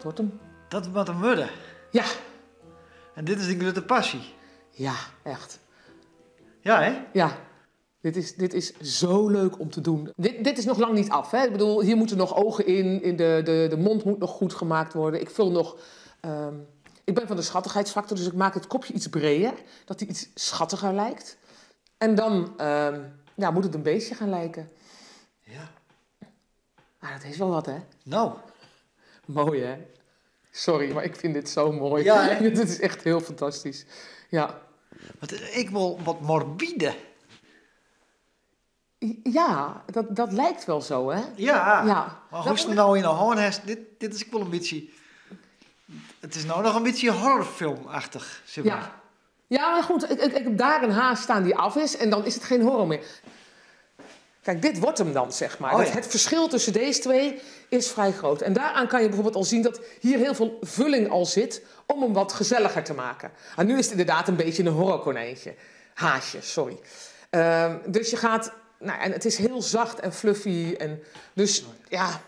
dat wordt hem. Dat wat een worden. Ja. En dit is die grote passie. Ja, echt. Ja, hè? Ja. Dit is zo leuk om te doen. Dit is nog lang niet af. Hè? Ik bedoel, hier moeten nog ogen in de mond moet nog goed gemaakt worden. Ik vul nog... ik ben van de schattigheidsfactor, dus ik maak het kopje iets breder. Dat hij iets schattiger lijkt. En dan moet het een beestje gaan lijken. Ja. Ah, dat is wel wat, hè? Nou. Mooi, hè? Sorry, maar ik vind dit zo mooi. Ja, hè? Dit is echt heel fantastisch. Ja. Want ik wil wat morbide. Ja, dat lijkt wel zo, hè? Ja. Ja. Maar hoe is het nou in de hand? Dit is ook wel een beetje... Het is nou nog een beetje horrorfilmachtig, zeg maar. Ja. Ja, maar goed, ik heb daar een haas staan die af is en dan is het geen horror meer. Kijk, dit wordt hem dan, zeg maar. Oh, ja. Het verschil tussen deze twee is vrij groot. En daaraan kan je bijvoorbeeld al zien dat hier heel veel vulling al zit om hem wat gezelliger te maken. En nu is het inderdaad een beetje een horrorkonijntje. Haasje, sorry. Dus je gaat... Nou, en het is heel zacht en fluffy. En dus ja,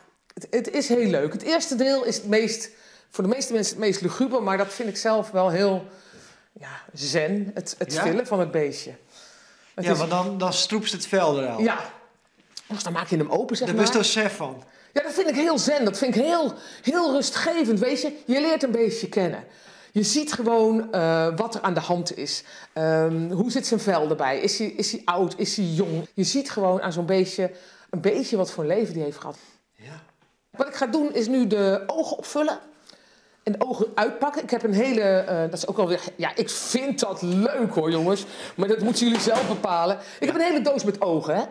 het is heel leuk. Het eerste deel is voor de meeste mensen het meest luguber, maar dat vind ik zelf wel heel zen. Het vullen van het beestje. Want dan stroept het vel eruit. Ja. Dus dan maak je hem open, zeg maar. Daar ben je toch chef van? Ja, dat vind ik heel zen. Dat vind ik heel rustgevend, weet je. Je leert een beestje kennen. Je ziet gewoon wat er aan de hand is. Hoe zit zijn vel erbij? Is hij oud? Is hij jong? Je ziet gewoon aan zo'n beestje een beetje wat voor leven die heeft gehad. Ja. Wat ik ga doen is nu de ogen opvullen. En de ogen uitpakken. Ik heb een hele... dat is ook alweer... Ja, ik vind dat leuk hoor, jongens. Maar dat moeten jullie zelf bepalen. Ik heb een hele doos met ogen, hè.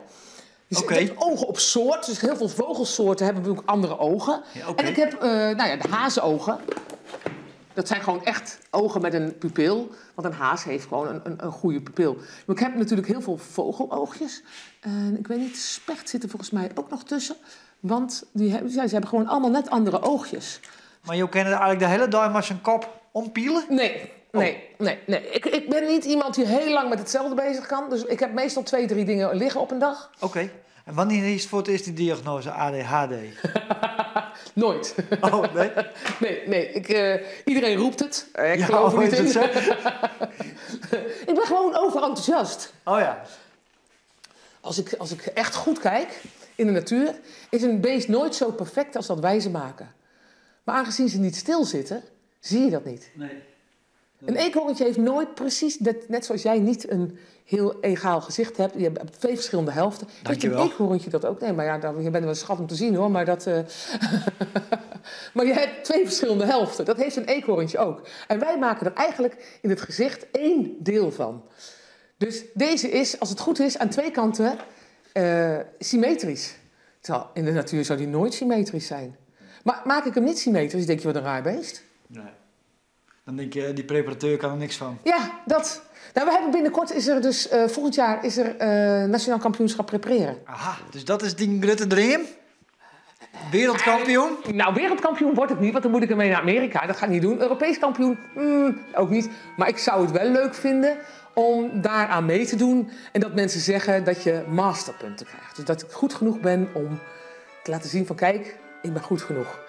Oké. Ik heb ogen op soort. Dus heel veel vogelsoorten hebben ook andere ogen. Ja, oké. En ik heb de hazenogen. Dat zijn gewoon echt ogen met een pupil. Want een haas heeft gewoon een goede pupil. Maar ik heb natuurlijk heel veel vogeloogjes. En ik weet niet, specht zit er volgens mij ook nog tussen. Want ze hebben gewoon allemaal net andere oogjes. Maar je kent eigenlijk de hele dag met zijn kop ompielen? Nee. Ik ben niet iemand die heel lang met hetzelfde bezig kan. Dus ik heb meestal 2, 3 dingen liggen op een dag. Oké. En wanneer is het voor het eerst die diagnose ADHD? Nooit. Oh, nee? Nee. Iedereen roept het. Ik geloof er niet in. Ik ben gewoon overenthousiast. Oh ja. Als ik echt goed kijk in de natuur, is een beest nooit zo perfect als dat wij ze maken. Maar aangezien ze niet stilzitten, zie je dat niet. Nee. Een eekhoorntje heeft nooit precies, net zoals jij niet een heel egaal gezicht hebt. Je hebt 2 verschillende helften. Dankjewel. Heeft een eekhoorntje dat ook? Nee, maar ja, je bent wel een schat om te zien hoor. Maar, maar je hebt 2 verschillende helften. Dat heeft een eekhoorntje ook. En wij maken er eigenlijk in het gezicht 1 deel van. Dus deze is, als het goed is, aan 2 kanten symmetrisch. Terwijl in de natuur zou die nooit symmetrisch zijn. Maar maak ik hem niet symmetrisch, denk je wat een raar beest? Nee. Dan denk je, die preparateur kan er niks van. Ja, dat. Nou, we hebben binnenkort volgend jaar is er nationaal kampioenschap prepareren. Aha, dus dat is die grote dream? Wereldkampioen? Nou, wereldkampioen word ik niet, want dan moet ik ermee naar Amerika. Dat ga ik niet doen. Europees kampioen, ook niet. Maar ik zou het wel leuk vinden om daaraan mee te doen. En dat mensen zeggen dat je masterpunten krijgt. Dus dat ik goed genoeg ben om te laten zien van kijk, ik ben goed genoeg.